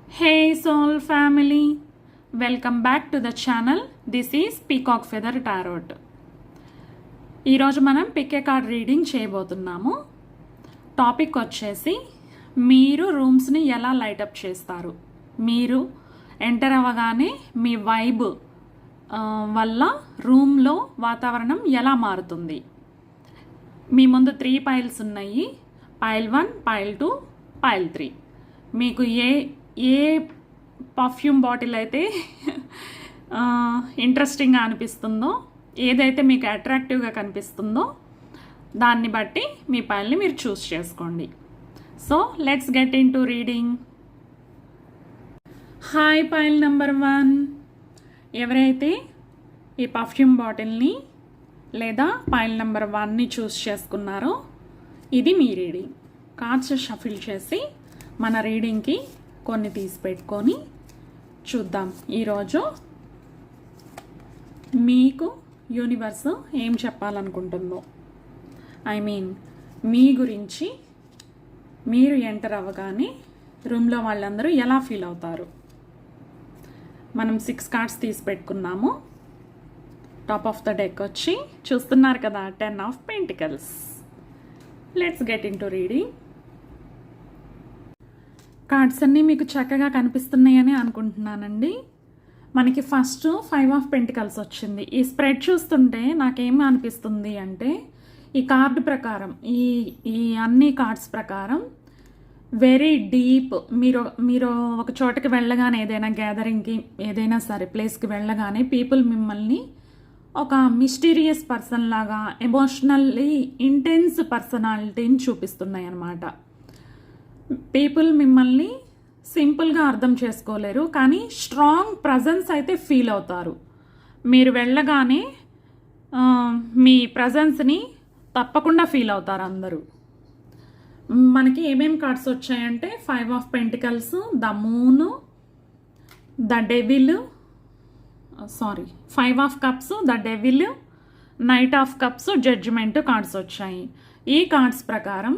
Hey soul family, welcome back to the channel. This is Peacock Feather Tarot. ఈరోజు మనం pick ఏ card reading చేయబోతున్నాము. Topic వచ్చేసి మీరు రూమ్స్ని ఎలా లైటప్ చేస్తారు, మీరు ఎంటర్ అవ్వగానే మీ వైబ్ వల్ల రూమ్లో వాతావరణం ఎలా మారుతుంది. మీ ముందు 3 పైల్స్ ఉన్నాయి, పైల్ 1, పైల్ 2, పైల్ 3. మీకు ఏ పర్ఫ్యూమ్ బాటిల్ అయితే ఇంట్రెస్టింగ్గా అనిపిస్తుందో, ఏదైతే మీకు అట్రాక్టివ్గా కనిపిస్తుందో దాన్ని బట్టి మీ పైల్ని మీరు చూస్ చేసుకోండి. So let's get into reading. Hi pile number 1, ఎవరైతే ఈ పర్ఫ్యూమ్ బాటిల్ని లేదా పైల్ నెంబర్ 1ని చూస్ చేసుకున్నారో ఇది మీ రీడింగ్. కార్డ్స్ షఫిల్ చేసి మన రీడింగ్కి కొన్ని తీసి పెట్టుకొని చూద్దాం ఈరోజు మీకు యూనివర్స్ ఏం చెప్పాలనుకుంటుందో. మీ గురించి మీరు ఎంటర్ అవ్వగానే రూమ్లో వాళ్ళందరూ ఎలా ఫీల్ అవుతారు. మనం 6 కార్డ్స్ తీసి పెట్టుకున్నాము. టాప్ ఆఫ్ ద డెక్ వచ్చి చూస్తున్నారు కదా, 10 of pentacles. Let's get into reading. Cards అన్నీ మీకు చక్కగా కనిపిస్తున్నాయని అనుకుంటున్నానండి. మనకి ఫస్ట్ 5 ఆఫ్ పెంటికల్స్ వచ్చింది. ఈ స్ప్రెడ్ చూస్తుంటే నాకేం అనిపిస్తుంది అంటే, ఈ కార్డు ప్రకారం, ఈ అన్ని కార్డ్స్ ప్రకారం వెరీ డీప్, మీరు ఒక చోటకి వెళ్ళగానే, ఏదైనా గ్యాదరింగ్కి, ఏదైనా సరే ప్లేస్కి వెళ్ళగానే పీపుల్ మిమ్మల్ని ఒక మిస్టీరియస్ పర్సన్ లాగా, ఎమోషనల్లీ ఇంటెన్స్ పర్సనాలిటీని చూపిస్తున్నాయి అన్నమాట. పీపుల్ మిమ్మల్ని సింపుల్గా అర్థం చేసుకోలేరు, కానీ స్ట్రాంగ్ ప్రజెన్స్ అయితే ఫీల్ అవుతారు. మీరు వెళ్ళగానే మీ ప్రజెన్స్ని తప్పకుండా ఫీల్ అవుతారు అందరూ. మనకి ఏమేమి కార్డ్స్ వచ్చాయంటే 5 of pentacles, the moon, the devil, 5 of cups, the devil, knight of cups, judgement cards వచ్చాయి. ఈ కార్డ్స్ ప్రకారం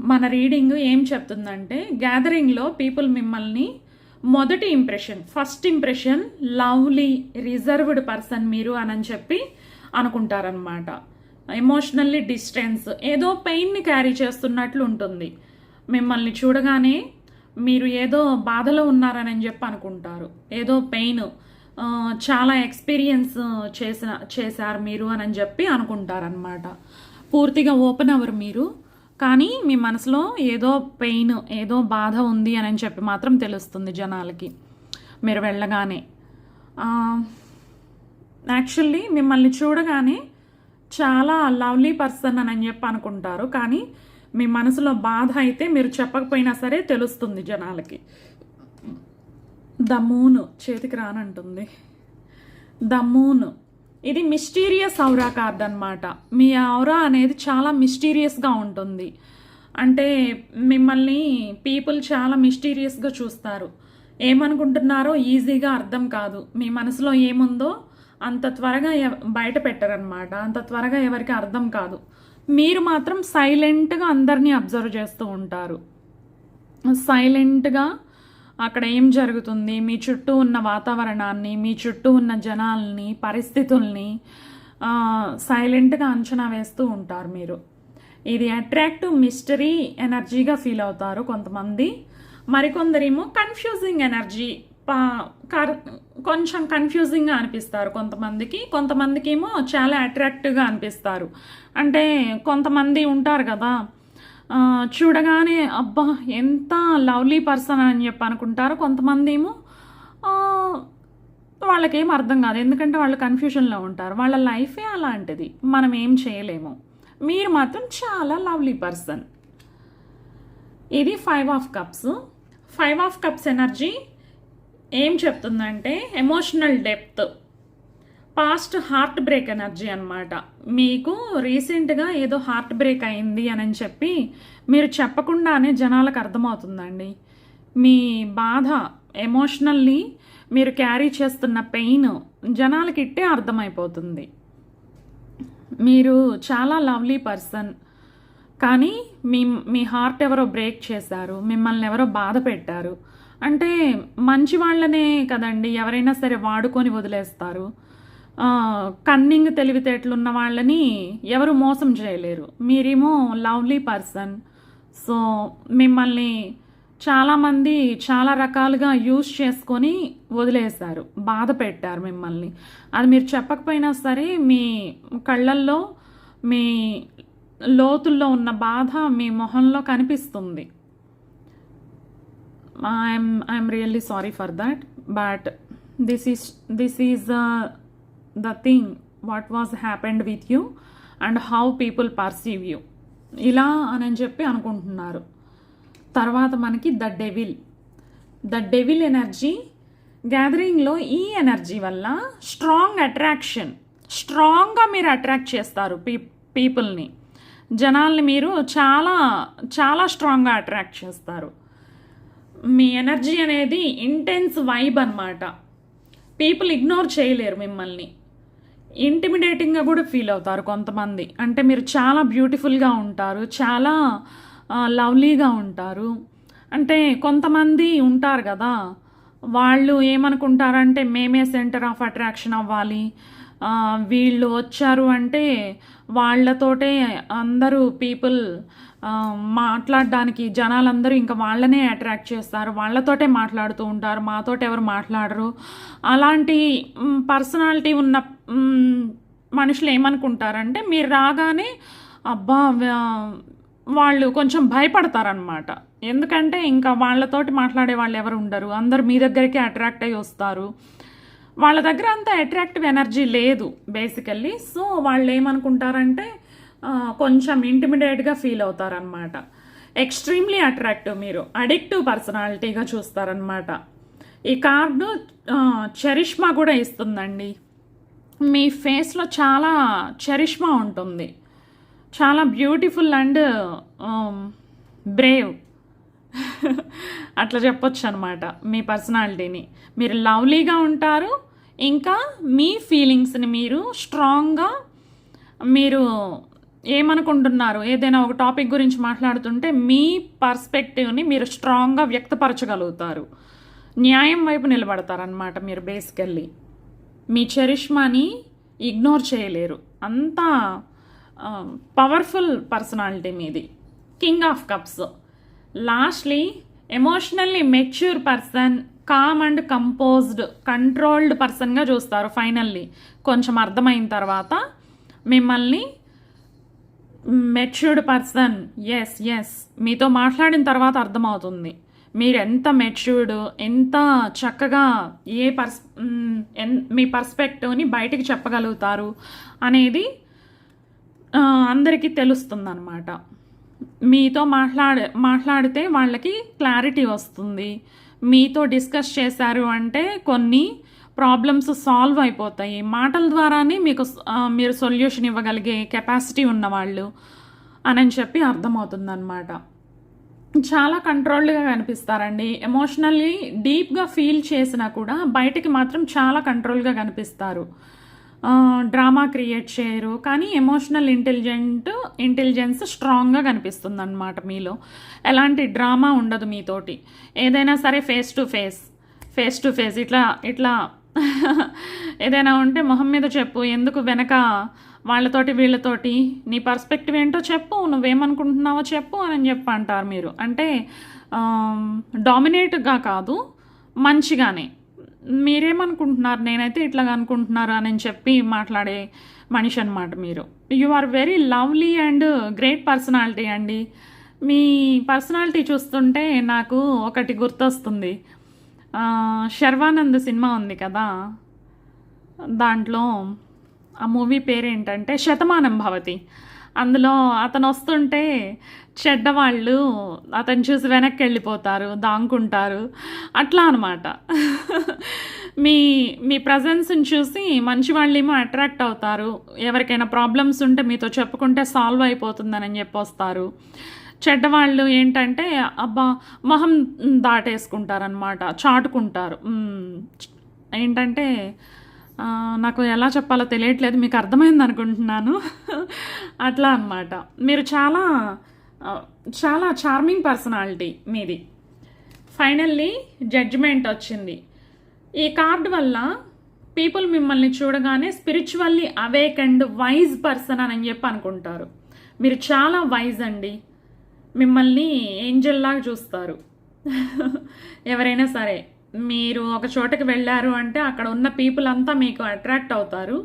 మన రీడింగ్ ఏం చెప్తుందంటే, గ్యాదరింగ్లో పీపుల్ మిమ్మల్ని మొదటి impression, first impression lovely reserved person మీరు అని చెప్పి అనుకుంటారనమాట. ఎమోషనల్లీ డిస్టెన్స్, ఏదో పెయిన్ని క్యారీ చేస్తున్నట్లు ఉంటుంది. మిమ్మల్ని చూడగానే మీరు ఏదో బాధలో ఉన్నారని చెప్పి అనుకుంటారు. ఏదో పెయిన్, చాలా ఎక్స్పీరియన్స్ చేశారు మీరు అని చెప్పి అనుకుంటారనమాట. పూర్తిగా ఓపెన్ అవ్వరు మీరు, కానీ మీ మనసులో ఏదో పెయిన్, ఏదో బాధ ఉంది అని చెప్పి మాత్రం తెలుస్తుంది జనాలకి మీరు వెళ్ళగానే. యాక్చువల్లీ మిమ్మల్ని చూడగానే చాలా లవ్లీ పర్సన్ అని చెప్పి అనుకుంటారు, కానీ మీ మనసులో బాధ అయితే మీరు చెప్పకపోయినా సరే తెలుస్తుంది జనాలకి. ద మూన్ చేతికి రానంటుంది. ద మూన్ ఇది మిస్టీరియస్ ఔరా కార్డ్ అనమాట. మీ ఔరా అనేది చాలా మిస్టీరియస్గా ఉంటుంది. అంటే మిమ్మల్ని పీపుల్ చాలా మిస్టీరియస్గా చూస్తారు. ఏమనుకుంటున్నారో ఈజీగా అర్థం కాదు. మీ మనసులో ఏముందో అంత త్వరగా బయట పెట్టరనమాట. అంత త్వరగా ఎవరికి అర్థం కాదు. మీరు మాత్రం సైలెంట్గా అందరినీ అబ్జర్వ్ చేస్తూ ఉంటారు. సైలెంట్గా అక్కడ ఏం జరుగుతుంది, మీ చుట్టూ ఉన్న వాతావరణాన్ని, మీ చుట్టూ ఉన్న జనాల్ని, పరిస్థితుల్ని సైలెంట్గా అంచనా వేస్తూ ఉంటారు మీరు. ఇది అట్రాక్టివ్ మిస్టరీ ఎనర్జీగా ఫీల్ అవుతారు కొంతమంది. మరికొందరేమో కన్ఫ్యూజింగ్ ఎనర్జీ, కొంచెం కన్ఫ్యూజింగ్గా అనిపిస్తారు కొంతమందికి ఏమో చాలా అట్రాక్టివ్గా అనిపిస్తారు. అంటే కొంతమంది ఉంటారు కదా, చూడగానే అబ్బా ఎంత లవ్లీ పర్సన్ అని చెప్పి అనుకుంటారు. కొంతమంది ఏమో వాళ్ళకేం అర్థం కాదు, ఎందుకంటే వాళ్ళు కన్ఫ్యూజన్లో ఉంటారు. వాళ్ళ లైఫే అలాంటిది, మనం ఏం చేయలేము. మీరు మాత్రం చాలా లవ్లీ పర్సన్. ఇది 5 of cups. 5 of cups energy ఏం చెప్తుందంటే, emotional depth, past heart break energy అనమాట. మీకు రీసెంట్గా ఏదో హార్ట్ బ్రేక్ అయింది అని చెప్పి మీరు చెప్పకుండానే జనాలకు అర్థమవుతుందండి. మీ బాధ, ఎమోషనల్లీ మీరు క్యారీ చేస్తున్న పెయిన్ జనాలకి ఇట్టే అర్థమైపోతుంది. మీరు చాలా లవ్లీ పర్సన్, కానీ మీ హార్ట్ ఎవరో బ్రేక్ చేశారు, మిమ్మల్ని ఎవరో బాధ పెట్టారు. అంటే మంచి వాళ్ళనే కదండి ఎవరైనా సరే వాడుకొని వదిలేస్తారు. కన్నింగ్ తెలివితేటలున్న వాళ్ళని ఎవరు మోసం చేయలేరు. మీరేమో లవ్లీ పర్సన్. సో మిమ్మల్ని చాలామంది చాలా రకాలుగా యూజ్ చేసుకొని వదిలేశారు, బాధ పెట్టారు మిమ్మల్ని. అది మీరు చెప్పకపోయినా సరే మీ కళ్ళల్లో, మీ లోతుల్లో ఉన్న బాధ మీ మొహంలో కనిపిస్తుంది. I'm really sorry for that, but this is the thing what was happened with you and how people perceive you ఇలా అని చెప్పి అనుకుంటున్నారు. తర్వాత మనకి ద డెవిల్ ఎనర్జీ గ్యాదరింగ్లో. ఈ ఎనర్జీ వల్ల స్ట్రాంగ్గా మీరు అట్రాక్ట్ చేస్తారు పీపుల్ని, జనాల్ని మీరు చాలా చాలా స్ట్రాంగ్గా అట్రాక్ట్ చేస్తారు. మీ ఎనర్జీ అనేది ఇంటెన్స్ వైబ్ అన్నమాట. పీపుల్ ఇగ్నోర్ చేయలేరు మిమ్మల్ని. ఇంటిమిడేటింగ్గా కూడా ఫీల్ అవుతారు కొంతమంది. అంటే మీరు చాలా బ్యూటిఫుల్గా ఉంటారు, చాలా లవ్లీగా ఉంటారు. అంటే కొంతమంది ఉంటారు కదా, వాళ్ళు ఏమనుకుంటారంటే మేమే సెంటర్ ఆఫ్ అట్రాక్షన్ అవ్వాలి, వీళ్ళు వచ్చారు అంటే వాళ్ళతోటే అందరూ పీపుల్ మాట్లాడడానికి జనాలందరూ ఇంకా వాళ్ళనే అట్రాక్ట్ చేస్తారు, వాళ్ళతోటే మాట్లాడుతూ ఉంటారు, మాతోటి ఎవరు మాట్లాడరు. అలాంటి పర్సనాలిటీ ఉన్న మనుషులు ఏమనుకుంటారంటే మీరు రాగానే అబ్బా వాళ్ళు కొంచెం భయపడతారనమాట. ఎందుకంటే ఇంకా వాళ్ళతోటి మాట్లాడే వాళ్ళు ఎవరు ఉండరు, అందరూ మీ దగ్గరికి అట్రాక్ట్ అయ్యి వస్తారు. వాళ్ళ దగ్గర అంత అట్రాక్టివ్ ఎనర్జీ లేదు బేసికల్లీ. సో వాళ్ళు ఏమనుకుంటారంటే కొంచెం ఇంటిమిడేట్గా ఫీల్ అవుతారనమాట. ఎక్స్ట్రీమ్లీ అట్రాక్టివ్, మీరు అడిక్టివ్ పర్సనాలిటీగా చూస్తారనమాట. ఈ కార్డు చరిష్మా కూడా ఇస్తుందండి. మీ ఫేస్లో చాలా చరిష్మా ఉంటుంది, చాలా బ్యూటిఫుల్ అండ్ బ్రేవ్ అట్లా చెప్పొచ్చు అనమాట మీ పర్సనాలిటీని. మీరు లవ్లీగా ఉంటారు, ఇంకా మీ ఫీలింగ్స్ని మీరు స్ట్రాంగ్గా, మీరు ఏమనుకుంటున్నారు ఏదైనా ఒక టాపిక్ గురించి మాట్లాడుతుంటే మీ పర్స్పెక్టివ్ని మీరు స్ట్రాంగ్గా వ్యక్తపరచగలుగుతారు, న్యాయం వైపు నిలబడతారనమాట. మీరు బేసికల్లీ మీ చరిష్మాని ఇగ్నోర్ చేయలేరు, అంత పవర్ఫుల్ పర్సనాలిటీ మీది. King of cups. Lastly emotionally mature person, calm and composed, controlled పర్సన్గా చూస్తారు. ఫైనల్లీ కొంచెం అర్థమైన తర్వాత మిమ్మల్ని మెచ్యూర్డ్ పర్సన్. ఎస్ మీతో మాట్లాడిన తర్వాత అర్థమవుతుంది మీరు ఎంత మెచ్యూర్డ్, ఎంత చక్కగా మీ పర్స్పెక్టివ్ని బయటికి చెప్పగలుగుతారు అనేది అందరికీ తెలుస్తుంది అన్నమాట. మీతో మాట్లాడితే వాళ్ళకి క్లారిటీ వస్తుంది. మీతో డిస్కస్ చేశారు అంటే కొన్ని ప్రాబ్లమ్స్ సాల్వ్ అయిపోతాయి. మాటల ద్వారానే మీరు సొల్యూషన్ ఇవ్వగలిగే కెపాసిటీ ఉన్నవాళ్ళు అని చెప్పి అర్థమవుతుందన్నమాట. చాలా కంట్రోల్డ్గా కనిపిస్తారండి. ఎమోషనల్లీ డీప్గా ఫీల్ చేసినా కూడా బయటికి మాత్రం చాలా కంట్రోల్గా కనిపిస్తారు. డ్రామా క్రియేట్ చేయరు, కానీ ఎమోషనల్ ఇంటెలిజెన్స్ స్ట్రాంగ్గా కనిపిస్తుంది అన్నమాట మీలో. ఎలాంటి డ్రామా ఉండదు మీతోటి. ఏదైనా సరే ఫేస్ టు ఫేస్ ఇట్లా ఏదైనా ఉంటే మొహం మీద చెప్పు, ఎందుకు వెనక వాళ్ళతోటి వీళ్ళతోటి నీ పర్స్పెక్టివ్ ఏంటో చెప్పు, నువ్వేమనుకుంటున్నావో చెప్పు అని చెప్పి అంటారు మీరు. అంటే డామినేట్గా కాదు, మంచిగానే మీరేమనుకుంటున్నారు, నేనైతే ఇట్లాగా అనుకుంటున్నారు అని చెప్పి మాట్లాడే మనిషి అనమాట మీరు. You are very lovely and great personality అండి. మీ పర్సనాలిటీ చూస్తుంటే నాకు ఒకటి గుర్తొస్తుంది. శర్వానంద్ సినిమా ఉంది కదా, దాంట్లో ఆ మూవీ పేరేంటంటే శతమానం భవతి. అందులో అతను వస్తుంటే చెడ్డవాళ్ళు అతను చూసి వెనక్కి వెళ్ళిపోతారు, దాంకుంటారు, అట్లా అనమాట. మీ ప్రజెన్స్ని చూసి మంచి వాళ్ళేమో అట్రాక్ట్ అవుతారు. ఎవరికైనా ప్రాబ్లమ్స్ ఉంటే మీతో చెప్పుకుంటే సాల్వ్ అయిపోతుందని చెప్పి వస్తారు. చెడ్డవాళ్ళు ఏంటంటే అబ్బా మొహం దాటేసుకుంటారనమాట, చాటుకుంటారు. ఏంటంటే నాకు ఎలా చెప్పాలో తెలియట్లేదు, మీకు అర్థమైంది అనుకుంటున్నాను. అట్లా అన్నమాట. మీరు చాలా చాలా చార్మింగ్ పర్సనాలిటీ మీది. ఫైనల్లీ జడ్జిమెంట్ వచ్చింది. ఈ కార్డు వల్ల పీపుల్ మిమ్మల్ని చూడగానే spiritually awake and wise person అని చెప్పి అనుకుంటారు. మీరు చాలా వైజ్ అండి, మిమ్మల్ని ఏంజల్ లాగా చూస్తారు. ఎవరైనా సరే మీరు ఒక చోటకి వెళ్ళారు అంటే అక్కడ ఉన్న పీపుల్ అంతా మీకు అట్రాక్ట్ అవుతారు.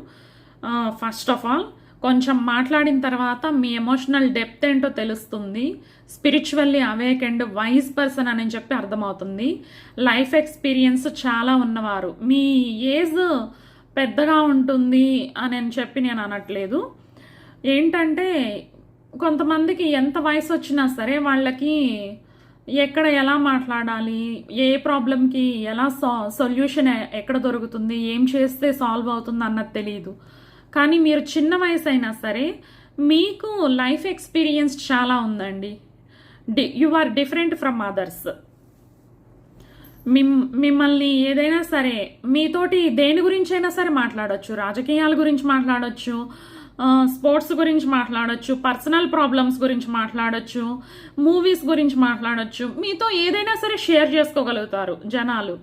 ఫస్ట్ ఆఫ్ ఆల్ కొంచెం మాట్లాడిన తర్వాత మీ ఎమోషనల్ డెప్త్ ఏంటో తెలుస్తుంది. Spiritually awake and wise person అని చెప్పి అర్థమవుతుంది. లైఫ్ ఎక్స్పీరియన్స్ చాలా ఉన్నవారు. మీ ఏజ్ పెద్దగా ఉంటుంది అని చెప్పి నేను అనట్లేదు. ఏంటంటే కొంతమందికి ఎంత వయసు వచ్చినా సరే వాళ్ళకి ఎక్కడ ఎలా మాట్లాడాలి, ఏ ప్రాబ్లంకి ఎలా సొల్యూషన్ ఎక్కడ దొరుకుతుంది, ఏం చేస్తే సాల్వ్ అవుతుంది అన్నది తెలియదు. కానీ మీరు చిన్న వయసు అయినా సరే మీకు లైఫ్ ఎక్స్పీరియన్స్ చాలా ఉందండి. You are different from others. మిమ్మల్ని ఏదైనా సరే మీతోటి దేని గురించి అయినా సరే మాట్లాడొచ్చు. రాజకీయాల గురించి మాట్లాడొచ్చు, స్పోర్ట్స్ గురించి మాట్లాడొచ్చు, పర్సనల్ ప్రాబ్లమ్స్ గురించి మాట్లాడొచ్చు, మూవీస్ గురించి మాట్లాడొచ్చు. మీతో ఏదైనా సరే షేర్ చేసుకోగలుగుతారు జనాలు.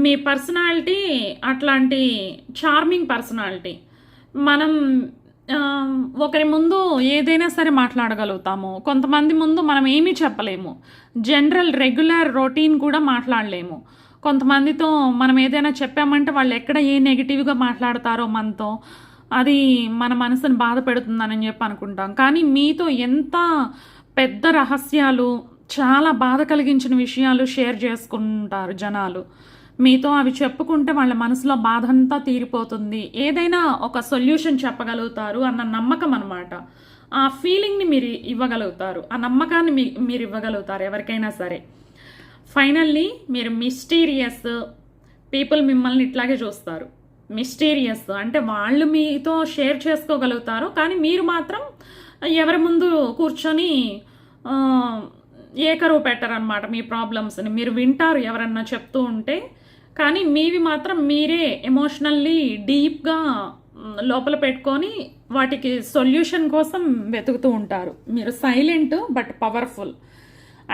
మీ పర్సనాలిటీ అట్లాంటి చార్మింగ్ పర్సనాలిటీ. మనం ఒకరి ముందు ఏదైనా సరే మాట్లాడగలుగుతాము, కొంతమంది ముందు మనం ఏమీ చెప్పలేము. జనరల్ రెగ్యులర్ రొటీన్ కూడా మాట్లాడలేము. కొంతమందితో మనం ఏదైనా చెప్పామంటే వాళ్ళు ఎక్కడ ఏ నెగిటివ్గా మాట్లాడతారో మనతో, అది మన మనసుని బాధ పెడుతుందని చెప్పి అనుకుంటాం. కానీ మీతో ఎంత పెద్ద రహస్యాలు, చాలా బాధ కలిగించిన విషయాలు షేర్ చేసుకుంటారు జనాలు. మీతో అవి చెప్పుకుంటే వాళ్ళ మనసులో బాధ అంతా తీరిపోతుంది, ఏదైనా ఒక సొల్యూషన్ చెప్పగలుగుతారు అన్న నమ్మకం అనమాట. ఆ ఫీలింగ్ని మీరు ఇవ్వగలుగుతారు, ఆ నమ్మకాన్ని మీరు ఇవ్వగలుగుతారు ఎవరికైనా సరే. ఫైనల్లీ మీరు మిస్టీరియస్. పీపుల్ మిమ్మల్ని ఇట్లాగే చూస్తారు. మిస్టీరియస్ అంటే వాళ్ళు మీతో షేర్ చేసుకోగలుగుతారు, కానీ మీరు మాత్రం ఎవరి ముందు కూర్చొని ఏకరువు పెట్టరనమాట. మీ ప్రాబ్లమ్స్ని మీరు వింటారు ఎవరన్నా చెప్తూ ఉంటే, కానీ మీవి మాత్రం మీరే ఎమోషనల్లీ డీప్గా లోపల పెట్టుకొని వాటికి సొల్యూషన్ కోసం వెతుకుతూ ఉంటారు. మీరు సైలెంట్ బట్ పవర్ఫుల్,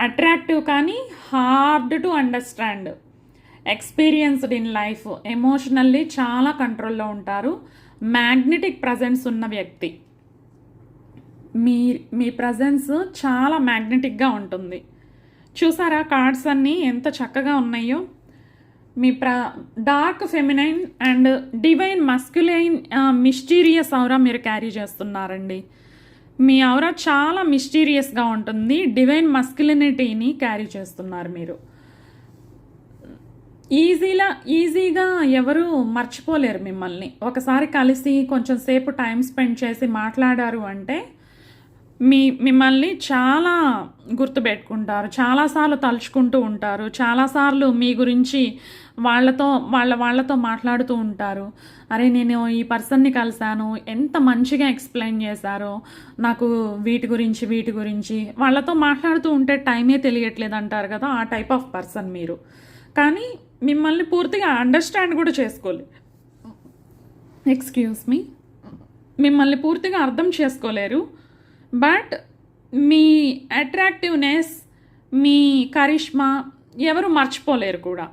అట్రాక్టివ్ కానీ hard to understand, experienced in life, emotionally చాలా కంట్రోల్లో ఉంటారు. మ్యాగ్నెటిక్ ప్రజెన్స్ ఉన్న వ్యక్తి. మీ ప్రజెన్స్ చాలా మ్యాగ్నెటిక్గా ఉంటుంది. చూసారా కార్డ్స్ అన్నీ ఎంత చక్కగా ఉన్నాయో. మీ dark feminine and divine masculine mysterious aura మీరు క్యారీ చేస్తున్నారండి. మీ ఔరా చాలా మిస్టీరియస్గా ఉంటుంది. డివైన్ మస్క్యులినిటీని క్యారీ చేస్తున్నారు మీరు. ఈజీగా ఎవరు మర్చిపోలేరు మిమ్మల్ని. ఒకసారి కలిసి కొంచెం సేపు టైం స్పెండ్ చేసి మాట్లాడారు అంటే మిమ్మల్ని చాలా గుర్తుపెట్టుకుంటారు, చాలాసార్లు తలుచుకుంటూ ఉంటారు, చాలాసార్లు మీ గురించి వాళ్ళతో మాట్లాడుతూ ఉంటారు. అరే నేను ఈ పర్సన్ని కలిశాను, ఎంత మంచిగా ఎక్స్ప్లెయిన్ చేశారో నాకు వీటి గురించి వాళ్ళతో మాట్లాడుతూ ఉంటే టైమే తెలియట్లేదు అంటారు కదా, ఆ టైప్ ఆఫ్ పర్సన్ మీరు. కానీ మిమ్మల్ని పూర్తిగా అండర్స్టాండ్ కూడా చేసుకోలేదు. ఎక్స్క్యూజ్ మీ, మిమ్మల్ని పూర్తిగా అర్థం చేసుకోలేరు. బట్ మీ అట్రాక్టివ్నెస్, మీ కరిష్మా ఎవరు మర్చిపోలేరు కూడా.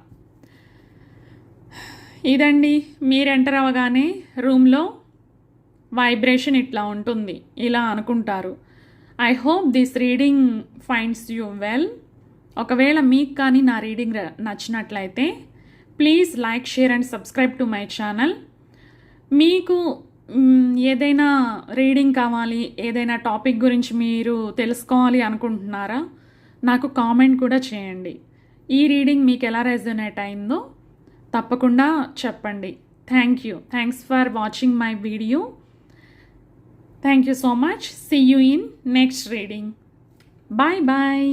ఇదండి, మీరు ఎంటర్ అవ్వగానే రూమ్లో వైబ్రేషన్ ఇట్లా ఉంటుంది, ఇలా అనుకుంటారు. I hope this reading finds you well. ఒకవేళ మీకు కానీ నా రీడింగ్ నచ్చినట్లయితే please like, share and subscribe to my channel. మీకు ఏదైనా రీడింగ్ కావాలి, ఏదైనా టాపిక్ గురించి మీరు తెలుసుకోవాలి అనుకుంటున్నారా, నాకు కామెంట్ కూడా చేయండి. ఈ రీడింగ్ మీకు ఎలా రెజొనేట్ అయిందో తప్పకుండా చెప్పండి. Thanks for watching my video. Thank you so much. See you in next reading. Bye bye.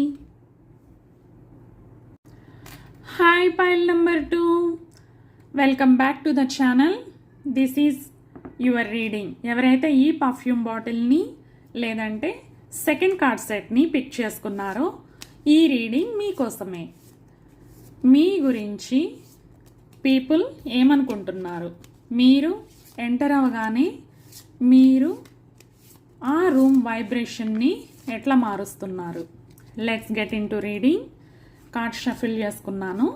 Hi pile number 2, welcome back to the channel. This is your reading. ఎవరైతే ఈ పర్ఫ్యూమ్ బాటిల్ని లేదంటే second card సెట్ని pick చేసుకున్నారో ఈ reading మీకోసమే. మీ గురించి people ఏమనుకుంటున్నారు, మీరు ఎంటర్ అవ్వగానే మీరు ఆ రూమ్ వైబ్రేషన్ని ఎట్లా మారుస్తున్నారు. Let's get into reading. Cards shuffle చేసుకున్నాను.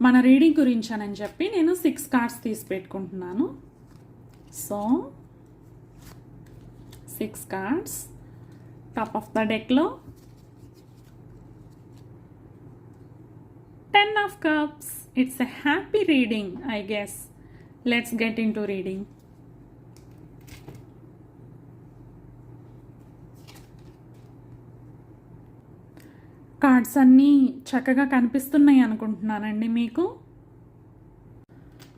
మన రీడింగ్ గురించి అని చెప్పి నేను 6 కార్డ్స్ తీసి పెట్టుకుంటున్నాను. So 6 cards top of the డెక్లో 10 of cups. It's a happy reading, I guess. Let's get into reading. Cards అన్నీ చక్కగా కనిపిస్తున్నాయి అనుకుంటున్నానండి మీకు.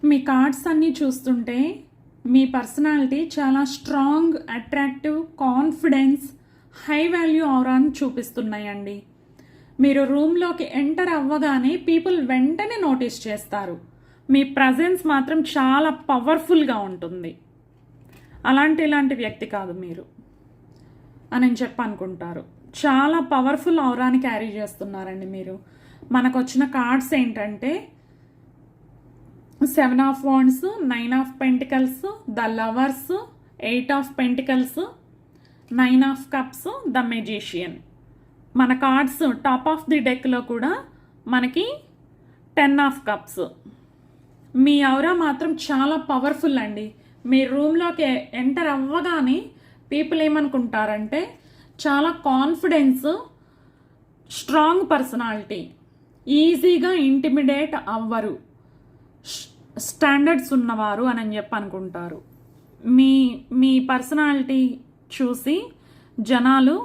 మీ కార్డ్స్ అన్నీ చూస్తుంటే మీ పర్సనాలిటీ చాలా strong, attractive, confidence, high value ఆరాని చూపిస్తున్నాయండి. మీరు రూమ్లోకి ఎంటర్ అవ్వగానే పీపుల్ వెంటనే నోటీస్ చేస్తారు. మీ ప్రజెన్స్ మాత్రం చాలా పవర్ఫుల్గా ఉంటుంది. ఇలాంటి వ్యక్తి కాదు మీరు అని చెప్పనుకుంటారు. చాలా పవర్ఫుల్ ఔరాని క్యారీ చేస్తున్నారండి మీరు. మనకు వచ్చిన కార్డ్స్ ఏంటంటే 7 of Wands, 9 of Pentacles, the lovers, 8 of Pentacles, 9 of Cups, the magician. మన కార్డ్స్ టాప్ ఆఫ్ ది డెక్లో కూడా మనకి 10 of Cups. మీ ఔరా మాత్రం చాలా పవర్ఫుల్ అండి. మీ రూమ్లోకి ఎంటర్ అవ్వగానే పీపుల్ ఏమనుకుంటారంటే చాలా కాన్ఫిడెన్స్, స్ట్రాంగ్ పర్సనాలిటీ, ఈజీగా ఇంటిమిడేట్ అవ్వరు, స్టాండర్డ్స్ ఉన్నవారు అని చెప్పి అనుకుంటారు. మీ పర్సనాలిటీ చూసి జనాలు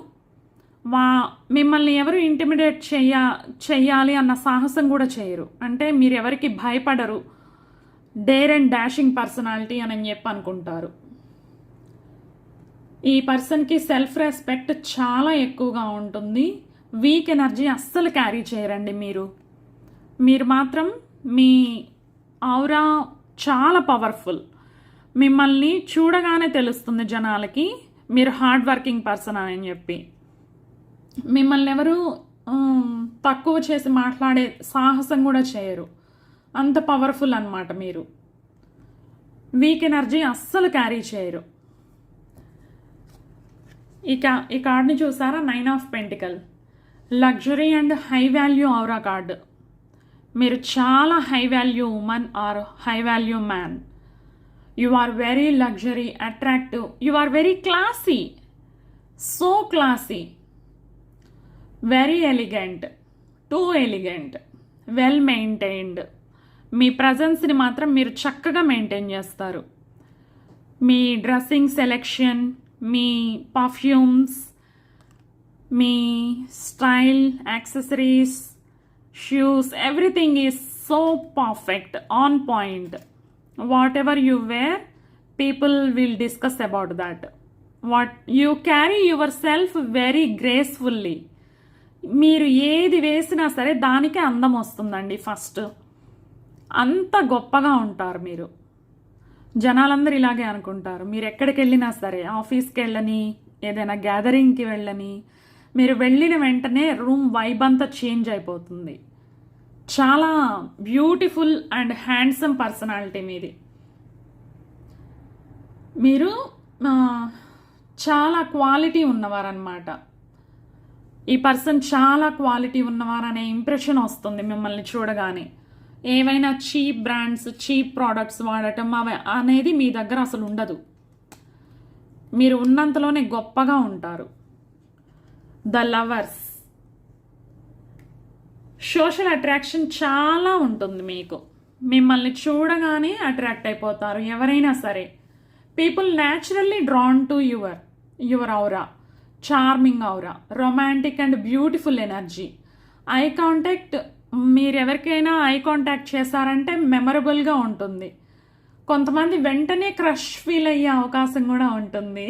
మిమ్మల్ని ఎవరు ఇంటిమిడేట్ చెయ్యాలి అన్న సాహసం కూడా చేయరు. అంటే మీరు ఎవరికి భయపడరు, డేర్ అండ్ డాషింగ్ పర్సనాలిటీ అని చెప్పి అనుకుంటారు. ఈ పర్సన్కి సెల్ఫ్ రెస్పెక్ట్ చాలా ఎక్కువగా ఉంటుంది. వీక్ ఎనర్జీ అస్సలు క్యారీ చేయరండి మీరు మాత్రం మీ ఔరా చాలా పవర్ఫుల్. మిమ్మల్ని చూడగానే తెలుస్తుంది జనాలకి మీరు హార్డ్ వర్కింగ్ పర్సన్ అని చెప్పి. మిమ్మల్ని ఎవరు తక్కువ చేసి మాట్లాడే సాహసం కూడా చేయరు. అంత పవర్ఫుల్ అన్నమాట మీరు. వీక్ ఎనర్జీ అస్సలు క్యారీ చేయరు. ఈ కార్డ్ని చూసారా? 9 of Pentacles, luxury and high value aura card. మీరు చాలా high value women or high value man. You are very luxury, attractive, you are very classy, so classy, very elegant, too elegant, well maintained. మీ ప్రజెన్స్ని మాత్రం మీరు చక్కగా maintain చేస్తారు. మీ dressing selection, మీ పర్ఫ్యూమ్స్, మీ style, accessories, shoes, everything is so perfect, on point. Whatever you wear, people will discuss about that. You carry your self very gracefully. మీరు ఏది వేసినా సరే దానికే అందం వస్తుందండి. ఫస్ట్ అంత గొప్పగా ఉంటారు మీరు. జనాలందరూ ఇలాగే అనుకుంటారు. మీరు ఎక్కడికి వెళ్ళినా సరే, ఆఫీస్కి వెళ్ళని, ఏదైనా గ్యాదరింగ్కి వెళ్ళని, మీరు వెళ్ళిన వెంటనే రూమ్ వైబ్ అంతా చేంజ్ అయిపోతుంది. చాలా బ్యూటిఫుల్ అండ్ హ్యాండ్సమ్ పర్సనాలిటీ మీది. మీరు చాలా క్వాలిటీ ఉన్నవారనమాట. ఈ పర్సన్ చాలా క్వాలిటీ ఉన్నవారనే ఇంప్రెషన్ వస్తుంది మిమ్మల్ని చూడగానే. ఏవైనా చీప్ బ్రాండ్స్, చీప్ ప్రోడక్ట్స్ వాడటం అనేది మీ దగ్గర అసలు ఉండదు. మీరు ఉన్నంతలోనే గొప్పగా ఉంటారు. ద లవర్స్, సోషల్ అట్రాక్షన్ చాలా ఉంటుంది మీకు. మిమ్మల్ని చూడగానే అట్రాక్ట్ అయిపోతారు ఎవరైనా సరే. People naturally drawn to your aura, charming aura, romantic and beautiful energy. Eye contact, మీరు ఎవరికైనా ఐ కాంటాక్ట్ చేశారంటే మెమరబుల్గా ఉంటుంది. కొంతమంది వెంటనే క్రష్ ఫీల్ అయ్యే అవకాశం కూడా ఉంటుంది.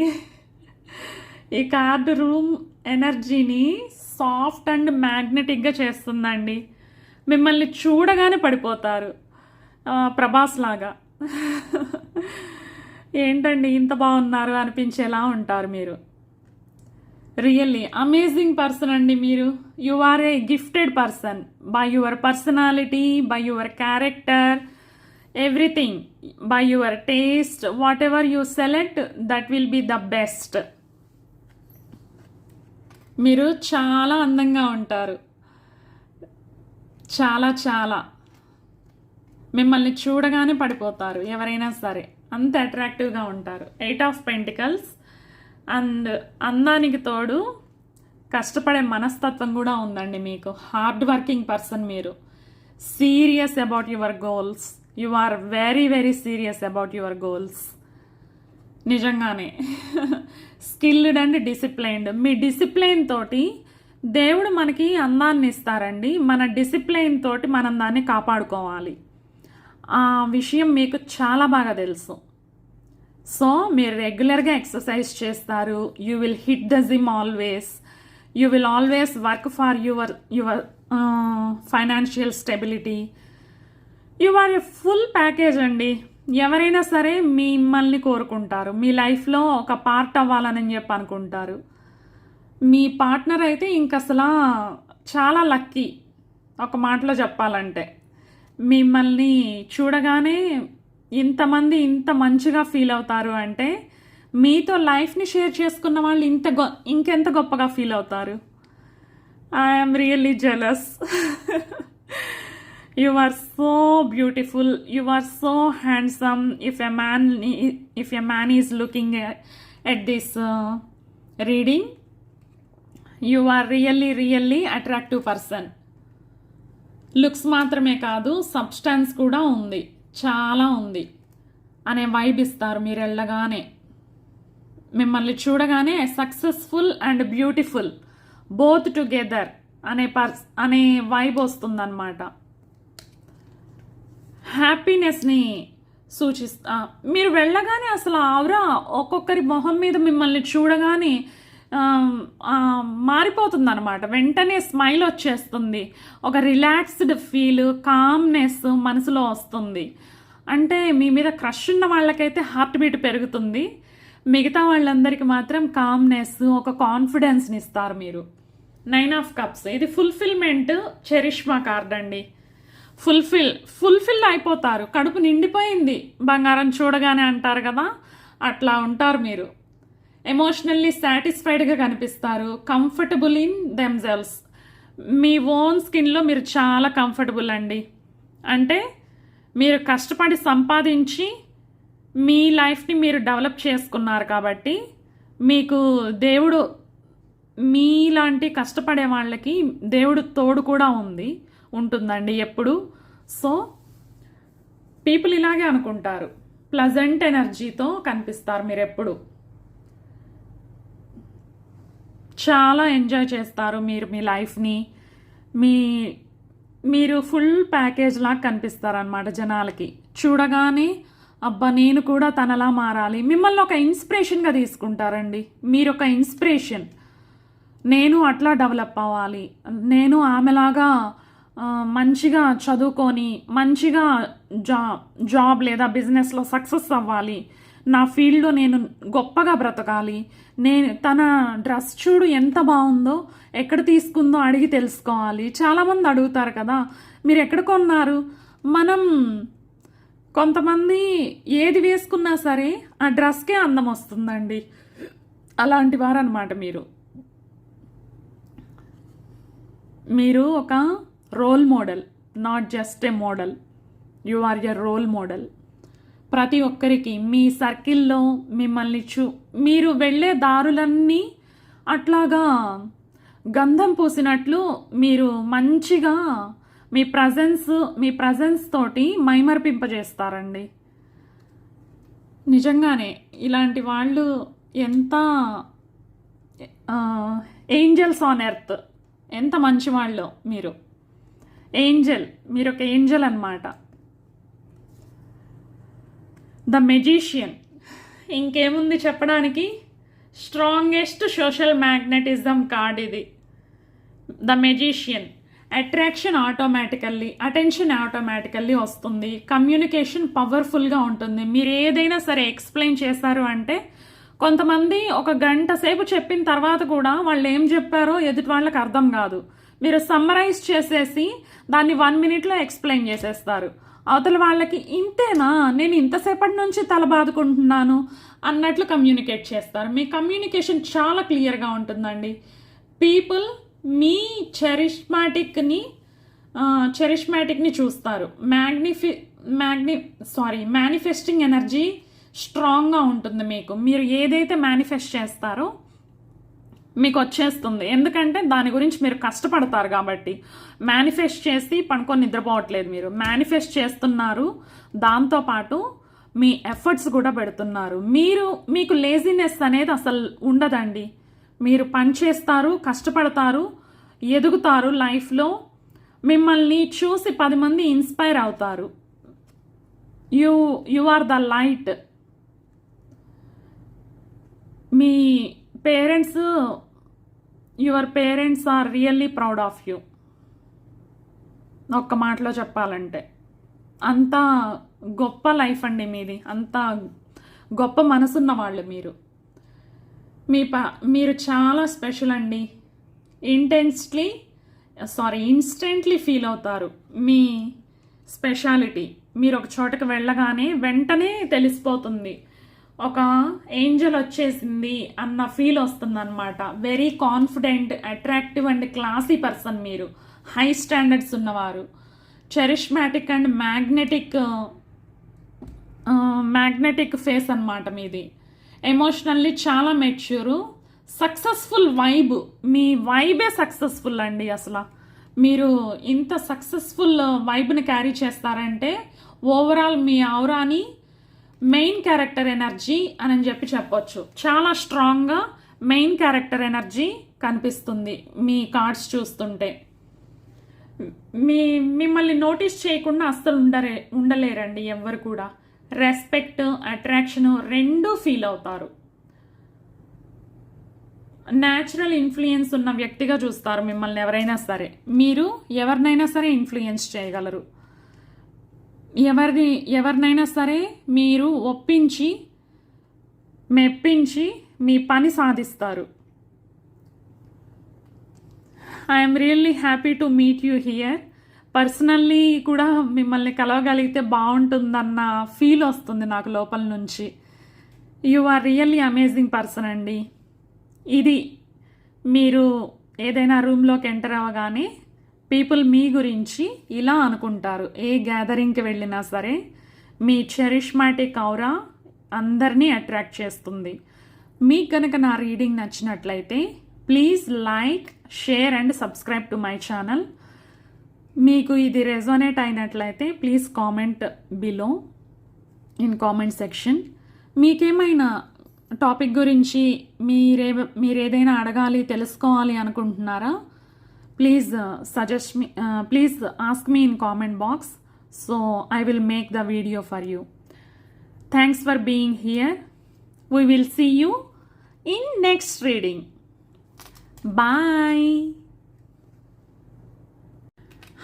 ఈ కార్డు రూమ్ ఎనర్జీని సాఫ్ట్ అండ్ మ్యాగ్నెటిక్గా చేస్తుందండి. మిమ్మల్ని చూడగానే పడిపోతారు, ప్రభాస్ లాగా. ఏంటండి ఇంత బాగున్నారు అనిపించేలా ఉంటారు మీరు. రియల్లీ అమేజింగ్ పర్సన్ అండి మీరు. You are a gifted person by your personality, by your character, everything, by your taste. Whatever you select that will be the best. మీరు చాలా అందంగా ఉంటారు. చాలా చాలా మిమ్మల్ని చూడగానే పడిపోతారు ఎవరైనా సరే, అంత అట్రాక్టివ్గా ఉంటారు. 8 ఆఫ్ పెంటికల్స్. అండ్ అందానికి తోడు కష్టపడే మనస్తత్వం కూడా ఉందండి మీకు. హార్డ్ వర్కింగ్ పర్సన్ మీరు. Serious about your goals. You are very very serious about your goals. నిజంగానే స్కిల్డ్ అండ్ డిసిప్లైన్డ్. మీ డిసిప్లైన్ తోటి దేవుడు మనకి అందాన్ని ఇస్తారండి. మన డిసిప్లైన్ తోటి మనం దాన్ని కాపాడుకోవాలి. ఆ విషయం మీకు చాలా బాగా తెలుసు. సో మీరు రెగ్యులర్గా ఎక్సర్సైజ్ చేస్తారు. You will hit the gym always. You will always work for your financial stability. You are a full package అండి. ఎవరైనా సరే మిమ్మల్ని కోరుకుంటారు, మీ లైఫ్లో ఒక పార్ట్ అవ్వాలని చెప్పి అనుకుంటారు. మీ పార్ట్నర్ అయితే ఇంకసలా చాలా లక్కీ. ఒక మాటలో చెప్పాలంటే మిమ్మల్ని చూడగానే ఇంతమంది ఇంత మంచిగా ఫీల్ అవుతారు అంటే మీతో లైఫ్ని షేర్ చేసుకున్న వాళ్ళు ఇంకెంత గొప్పగా ఫీల్ అవుతారు. I'm really jealous. You are so beautiful. You are so handsome. If a man is looking at this reading, you are really really attractive person. Looks మాత్రమే కాదు, సబ్స్టాన్స్ కూడా ఉంది, చాలా ఉంది అనే వైబ్ ఇస్తారు మీరు వెళ్ళగానే. మిమ్మల్ని చూడగానే successful and beautiful both together అనే వైబ్ వస్తుందన్నమాట. హ్యాపీనెస్ని సూచిస్తా. మీరు వెళ్ళగానే అసలు ఆవురా ఒక్కొక్కరి మొహం మీద మిమ్మల్ని చూడగానే మారిపోతుంది అనమాట. వెంటనే స్మైల్ వచ్చేస్తుంది. ఒక రిలాక్స్డ్ ఫీల్, కామ్నెస్ మనసులో వస్తుంది. అంటే మీ మీద క్రష్ ఉన్న వాళ్ళకైతే హార్ట్ బీట్ పెరుగుతుంది. మిగతా వాళ్ళందరికీ మాత్రం కామ్నెస్, ఒక కాన్ఫిడెన్స్ని ఇస్తారు మీరు. 9 ఆఫ్ కప్స్. ఇది ఫుల్ఫిల్మెంట్ చరిష్మా కార్డ్ అండి. ఫుల్ఫిల్ అయిపోతారు. కడుపు నిండిపోయింది బంగారం చూడగానే అంటారు కదా, అట్లా ఉంటారు మీరు. ఎమోషనల్లీ సాటిస్ఫైడ్గా కనిపిస్తారు. Comfortable in themselves. మీ ఓన్ స్కిన్లో మీరు చాలా కంఫర్టబుల్ అండి. అంటే మీరు కష్టపడి సంపాదించి మీ లైఫ్ని మీరు డెవలప్ చేసుకున్నారు కాబట్టి మీకు దేవుడు, మీలాంటి కష్టపడే వాళ్ళకి దేవుడు తోడు కూడా ఉంటుందండి ఎప్పుడు. సో పీపుల్ ఇలాగే అనుకుంటారు. ప్లజెంట్ ఎనర్జీతో కనిపిస్తారు మీరు ఎప్పుడు. చాలా ఎంజాయ్ చేస్తారు మీరు మీ లైఫ్ని. మీరు ఫుల్ ప్యాకేజ్ లాగా కనిపిస్తారు అన్నమాట జనాలకి. చూడగానే అబ్బా నేను కూడా తనలా మారాలి, మిమ్మల్ని ఒక ఇన్స్పిరేషన్గా తీసుకుంటారండి. మీరు ఒక ఇన్స్పిరేషన్. నేను అట్లా డెవలప్ అవ్వాలి, నేను ఆమెలాగా మంచిగా చదువుకొని మంచిగా జాబ్ లేదా బిజినెస్లో సక్సెస్ అవ్వాలి, నా ఫీల్డ్లో నేను గొప్పగా బ్రతకాలి, తన డ్రెస్ చూడు ఎంత బాగుందో, ఎక్కడ తీసుకుందో అడిగి తెలుసుకోవాలి. చాలామంది అడుగుతారు కదా మీరు ఎక్కడ కొన్నారు. మనం కొంతమంది ఏది వేసుకున్నా సరే ఆ డ్రెస్కే అందం వస్తుందండి. అలాంటి వారు అన్నమాట మీరు ఒక role model, not just a model. You are a role model. ప్రతి ఒక్కరికి మీ సర్కిల్లో మిమ్మల్ని మీరు వెళ్ళే దారులన్నీ అట్లాగా గంధం పూసినట్లు మీరు మంచిగా మీ ప్రజెన్స్ తోటి మైమర్పింపజేస్తారండి. నిజంగానే ఇలాంటి వాళ్ళు ఎంత ఏంజల్స్ ఆన్ ఎర్త్, ఎంత మంచి వాళ్ళు మీరు. మీరు ఒక ఏంజల్ అన్నమాట. The magician. ఇంకేముంది చెప్పడానికి, స్ట్రాంగెస్ట్ సోషల్ మ్యాగ్నెటిజం కార్డ్ ఇది. The magician. Attraction automatically, attention automatically వస్తుంది. కమ్యూనికేషన్ పవర్ఫుల్గా ఉంటుంది. మీరు ఏదైనా సరే ఎక్స్ప్లెయిన్ చేశారు అంటే కొంతమంది ఒక గంట సేపు చెప్పిన తర్వాత కూడా వాళ్ళు ఏం చెప్పారో ఎదుటి వాళ్ళకి అర్థం కాదు. మీరు సమ్మరైజ్ చేసేసి దాన్ని 1 minute ఎక్స్ప్లెయిన్ చేసేస్తారు. అవతల వాళ్ళకి ఇంతేనా, నేను ఇంతసేపటి నుంచి తల బాదుకుంటున్నాను అన్నట్లు కమ్యూనికేట్ చేస్తారు. మీ కమ్యూనికేషన్ చాలా క్లియర్గా ఉంటుందండి. పీపుల్ మీ చరిష్మాటిక్ని చెరిష్మాటిక్ని చూస్తారు. మేనిఫెస్టింగ్ ఎనర్జీ స్ట్రాంగ్గా ఉంటుంది మీకు. మీరు ఏదైతే మేనిఫెస్ట్ చేస్తారో మీకు వచ్చేస్తుంది. ఎందుకంటే దాని గురించి మీరు కష్టపడతారు కాబట్టి. మేనిఫెస్ట్ చేసి పడుకొని నిద్రపోవట్లేదు, మీరు మేనిఫెస్ట్ చేస్తున్నారు, దాంతోపాటు మీ ఎఫర్ట్స్ కూడా పెడుతున్నారు. మీకు లేజినెస్ అనేది అసలు ఉండదండి. మీరు పని చేస్తారు, కష్టపడతారు, ఎదుగుతారు లైఫ్లో. మిమ్మల్ని చూసి 10 మంది ఇన్స్పైర్ అవుతారు. You are the light. మీ parents, your parents are really proud of you. ఒక్క మాటలో చెప్పాలంటే అంత గొప్ప లైఫ్ అండి మీది. అంత గొప్ప మనసున్న వాళ్ళు మీరు. మీరు చాలా స్పెషల్ అండి. ఇన్స్టెంట్లీ ఫీల్ అవుతారు మీ స్పెషాలిటీ. మీరు ఒక చోటకి వెళ్ళగానే వెంటనే తెలిసిపోతుంది, ఒక ఏంజల్ వచ్చేసింది అన్న ఫీల్ వస్తుంది అనమాట. Very confident, attractive and classy person మీరు. హై స్టాండర్డ్స్ ఉన్నవారు. చెరిష్మాటిక్ అండ్ మ్యాగ్నెటిక్ ఫేస్ అన్నమాట మీది. ఎమోషనల్లీ చాలా మెచ్యూరు. సక్సెస్ఫుల్ వైబ్, మీ వైబే సక్సెస్ఫుల్ అండి. అసలు మీరు ఇంత సక్సెస్ఫుల్ వైబ్ని క్యారీ చేస్తారంటే ఓవరాల్ మీ ఔరాని మెయిన్ క్యారెక్టర్ ఎనర్జీ అని చెప్పొచ్చు. చాలా స్ట్రాంగ్గా మెయిన్ క్యారెక్టర్ ఎనర్జీ కనిపిస్తుంది మీ కార్డ్స్ చూస్తుంటే. మిమ్మల్ని నోటీస్ చేయకుండా అస్సలు ఉండలేరండి ఎవ్వరు కూడా. రెస్పెక్ట్, అట్రాక్షన్ రెండూ ఫీల్ అవుతారు. న్యాచురల్ ఇన్ఫ్లుయెన్స్ ఉన్న వ్యక్తిగా చూస్తారు మిమ్మల్ని ఎవరైనా సరే. మీరు ఎవరినైనా సరే ఇన్ఫ్లుయెన్స్ చేయగలరు. ఎవరినైనా సరే మీరు ఒప్పించి మెప్పించి మీ పని సాధిస్తారు. I'm really happy to meet you here. Personally కూడా మిమ్మల్ని కలవగలిగితే బాగుంటుందన్న ఫీల్ వస్తుంది నాకు లోపల నుంచి. You are really amazing person అండి. ఇది మీరు ఏదైనా రూమ్లోకి ఎంటర్ అవ్వగానే పీపుల్ మీ గురించి ఇలా అనుకుంటారు. ఏ గ్యాదరింగ్కి వెళ్ళినా సరే మీ చెరిష్మాటిక్ ఔరా అందరినీ అట్రాక్ట్ చేస్తుంది. మీకు కనుక నా రీడింగ్ నచ్చినట్లయితే please like, share and subscribe to my channel. మీకు ఇది రెజోనేట్ అయినట్లయితే please comment below in comment section. మీకేమైనా టాపిక్ గురించి మీరేదైనా అడగాలి, తెలుసుకోవాలి అనుకుంటున్నారా? Please please ask me in comment box. So I will make the video for you. Thanks for being here. We will see you in next reading. Bye.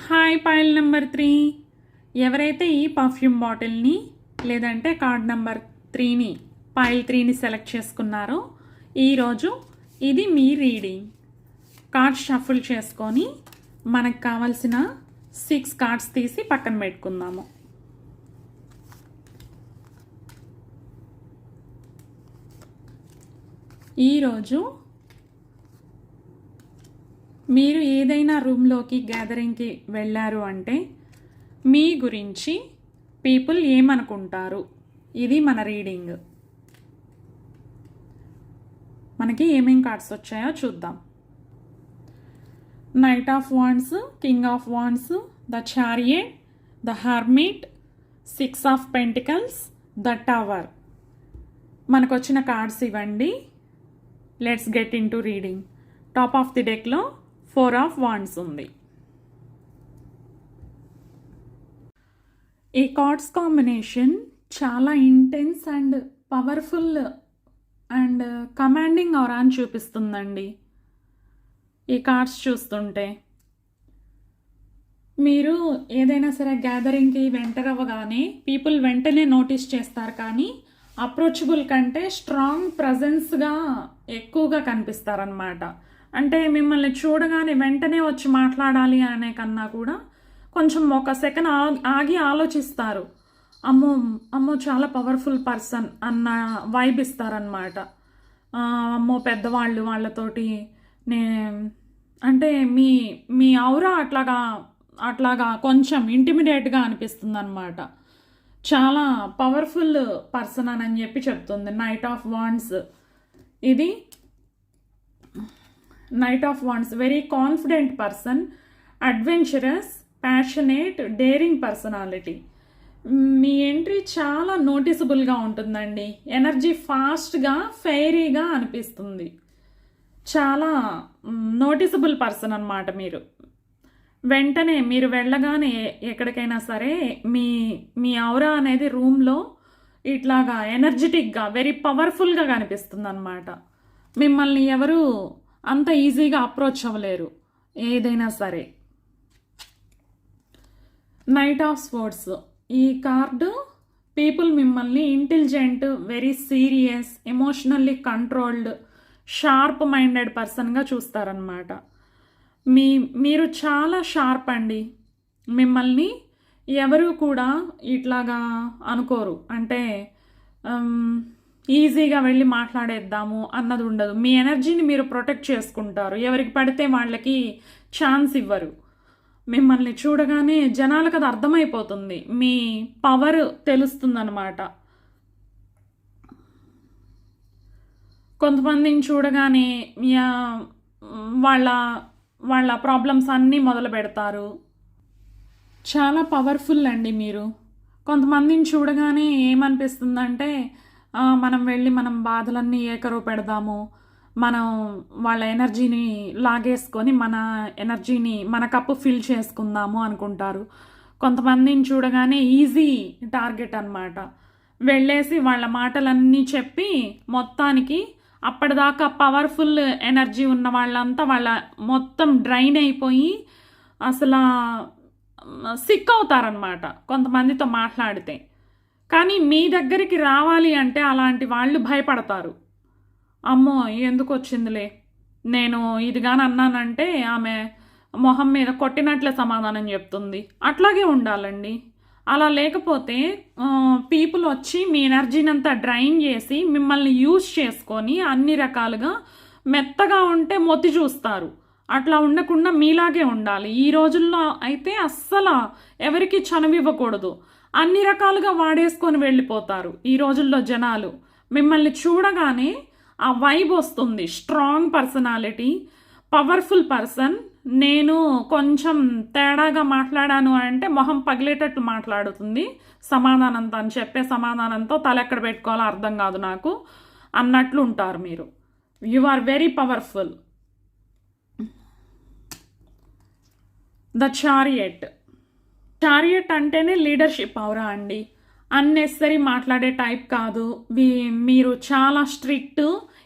Hi pile number 3. ఎవరైతే ఈ perfume బాటిల్ని లేదంటే card number 3ని pile 3ని select చేసుకున్నారో ఈరోజు ఇది మీ reading. Card shuffle చేసుకొని మనకు కావాల్సిన 6 కార్డ్స్ తీసి పక్కన పెట్టుకుందాము. ఈరోజు మీరు ఏదైనా రూమ్లోకి గ్యాదరింగ్కి వెళ్ళారు అంటే మీ గురించి పీపుల్ ఏమనుకుంటారు? ఇది మన రీడింగ్. మనకి ఏమేం కార్డ్స్ వచ్చాయో చూద్దాం. Knight of wands, king of wands, the chariot, the hermit, 6 of pentacles, the tower. మనకు వచ్చిన కార్డ్స్ ఇవ్వండి. Let's get into reading. Top of the డెక్లో 4 ఆఫ్ వాండ్స్ ఉంది. ఈ కార్డ్స్ కాంబినేషన్ చాలా intense and powerful and commanding ఔరాని చూపిస్తుందండి. ఈ కార్డ్స్ చూస్తుంటే మీరు ఏదైనా సరే గ్యాదరింగ్కి ఎంటర్ అవ్వగానే పీపుల్ వెంటనే నోటీస్ చేస్తారు, కానీ అప్రోచబుల్ కంటే స్ట్రాంగ్ ప్రజెన్స్గా ఎక్కువగా కనిపిస్తారనమాట. అంటే మిమ్మల్ని చూడగానే వెంటనే వచ్చి మాట్లాడాలి అనే కన్నా కూడా కొంచెం ఒక సెకండ్ ఆగి ఆలోచిస్తారు. అమ్మో చాలా పవర్ఫుల్ పర్సన్ అన్న వైబ్ ఇస్తారనమాట. అమ్మో పెద్దవాళ్ళు, వాళ్ళతోటి అంటే మీ ఔరా అట్లాగా అట్లాగా కొంచెం ఇంటిమిడేట్గా అనిపిస్తుంది అనమాట. చాలా పవర్ఫుల్ పర్సన్ అని చెప్పి చెప్తుంది. నైట్ ఆఫ్ వాండ్స్, ఇది night of wands, very confident person, adventurous, passionate, daring personality. Me entry చాలా నోటిసబుల్గా ఉంటుందండి. ఎనర్జీ ఫాస్ట్గా, ఫెయిరీగా అనిపిస్తుంది. చాలా నోటిసబుల్ పర్సన్ అన్నమాట మీరు. వెంటనే మీరు వెళ్ళగానే ఎక్కడికైనా సరే మీ మీ ఔరా అనేది రూమ్లో ఇట్లాగా ఎనర్జెటిక్గా, వెరీ పవర్ఫుల్గా కనిపిస్తుంది అన్నమాట. మిమ్మల్ని ఎవరు అంత ఈజీగా అప్రోచ్ అవ్వలేరు ఏదైనా సరే. నైట్ ఆఫ్ స్పోర్ట్స్, ఈ కార్డు పీపుల్ మిమ్మల్ని intelligent, very serious, emotionally controlled, sharp minded పర్సన్గా చూస్తారనమాట. మీరు చాలా షార్ప్ అండి. మిమ్మల్ని ఎవరు కూడా ఇట్లాగా అనుకోరు. అంటే ఈజీగా వెళ్ళి మాట్లాడేద్దాము అన్నది ఉండదు. మీ ఎనర్జీని మీరు ప్రొటెక్ట్ చేసుకుంటారు. ఎవరికి పడితే వాళ్ళకి ఛాన్స్ ఇవ్వరు. మిమ్మల్ని చూడగానే జనాలకు అది అర్థమైపోతుంది. మీ పవర్ తెలుస్తుందన్నమాట. కొంతమందిని చూడగానే వాళ్ళ వాళ్ళ ప్రాబ్లమ్స్ అన్నీ మొదలు పెడతారు. చాలా పవర్ఫుల్ అండి మీరు. కొంతమందిని చూడగానే ఏమనిపిస్తుందంటే మనం వెళ్ళి మనం బాధలన్నీ ఏకరువు పెడదాము, మనం వాళ్ళ ఎనర్జీని లాగేసుకొని మన ఎనర్జీని మన కప్పు ఫిల్ చేసుకుందాము అనుకుంటారు. కొంతమందిని చూడగానే ఈజీ టార్గెట్ అన్నమాట. వెళ్ళేసి వాళ్ళ మాటలన్నీ చెప్పి మొత్తానికి అప్పటిదాకా పవర్ఫుల్ ఎనర్జీ ఉన్న వాళ్ళంతా వాళ్ళ మొత్తం డ్రైన్ అయిపోయి అసలు సిక్ అవుతారనమాట కొంతమందితో మాట్లాడితే. కానీ మీ దగ్గరికి రావాలి అంటే అలాంటి వాళ్ళు భయపడతారు. అమ్మో ఎందుకు వచ్చిందిలే, నేను ఇదిగాని అన్నానంటే ఆమె మొహం మీద కొట్టినట్లే సమాధానం చెప్తుంది. అట్లాగే ఉండాలండి. అలా లేకపోతే పీపుల్ వచ్చి మీ ఎనర్జీని అంతా డ్రైన్ చేసి మిమ్మల్ని యూజ్ చేసుకొని అన్ని రకాలుగా మెత్తగా ఉంటే మొత్తి చూస్తారు. అట్లా ఉండకుండా మీలాగే ఉండాలి. ఈ రోజుల్లో అయితే అస్సలు ఎవరికి చనువివ్వకూడదు. అన్ని రకాలుగా వాడేసుకొని వెళ్ళిపోతారు ఈ రోజుల్లో జనాలు. మిమ్మల్ని చూడగానే ఆ వైబ్ వస్తుంది. Strong personality, powerful person. నేను కొంచెం తేడాగా మాట్లాడాను అంటే మొహం పగిలేటట్టు మాట్లాడుతుంది. సమాధానంతో అని చెప్పే సమాధానంతో తల ఎక్కడ పెట్టుకోవాలో అర్థం కాదు నాకు అన్నట్లు ఉంటారు మీరు. You are very powerful. The chariot. Chariot అంటేనే లీడర్షిప్ ఔరా అండి. అన్నెసరీ మాట్లాడే టైప్ కాదు. మీరు చాలా స్ట్రిక్ట్,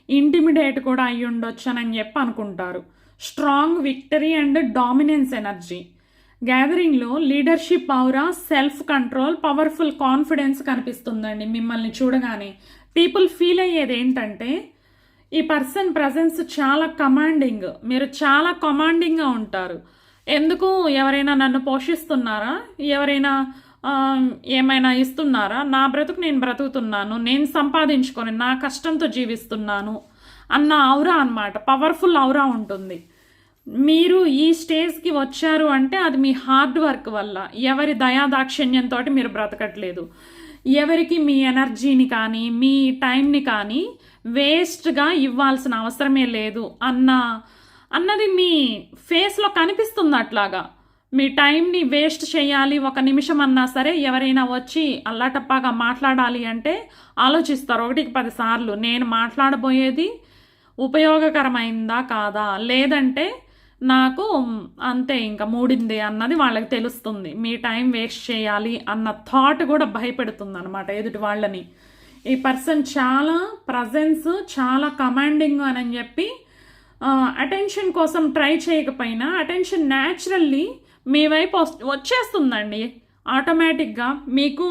ఇంటిమిడేట్ కూడా అయ్యి ఉండొచ్చు అని చెప్పి అనుకుంటారు. Strong victory and dominance energy. గ్యాదరింగ్లో leadership aura, self control, powerful confidence కనిపిస్తుందండి మిమ్మల్ని చూడగానే. పీపుల్ ఫీల్ అయ్యేది ఏంటంటే ఈ పర్సన్ ప్రజెన్స్ చాలా కమాండింగ్. మీరు చాలా కమాండింగ్గా ఉంటారు. ఎందుకు, ఎవరైనా నన్ను పోషిస్తున్నారా, ఎవరైనా ఏమైనా ఇస్తున్నారా, నా బ్రతుకు నేను బ్రతుకుతున్నాను, నేను సంపాదించుకొని నా కష్టంతో జీవిస్తున్నాను అన్న ఔరా అన్నమాట. పవర్ఫుల్ ఔరా ఉంటుంది. మీరు ఈ స్టేజ్కి వచ్చారు అంటే అది మీ హార్డ్ వర్క్ వల్ల. ఎవరి దయాదాక్షిణ్యంతో మీరు బ్రతకట్లేదు. ఎవరికి మీ ఎనర్జీని కానీ మీ టైంని కానీ వేస్ట్గా ఇవ్వాల్సిన అవసరమే లేదు అన్నది మీ ఫేస్లో కనిపిస్తుంది. అట్లాగా మీ టైంని వేస్ట్ చేయాలి ఒక నిమిషం అన్నా సరే, ఎవరైనా వచ్చి అల్లాటప్పాగా మాట్లాడాలి అంటే ఆలోచిస్తారు 1కి 10 సార్లు. నేను మాట్లాడబోయేది ఉపయోగకరమైందా కాదా, లేదంటే నాకు అంతే ఇంకా మూడింది అన్నది వాళ్ళకి తెలుస్తుంది. మీ టైం వేస్ట్ చేయాలి అన్న థాట్ కూడా భయపెడుతుంది అనమాట ఎదుటి వాళ్ళని. ఈ పర్సన్ చాలా ప్రజెన్స్, చాలా కమాండింగ్ అని చెప్పి అటెన్షన్ కోసం ట్రై చేయకపోయినా అటెన్షన్ న్యాచురల్లీ మీ వైపు వచ్చేస్తుందండి. ఆటోమేటిక్గా మీకు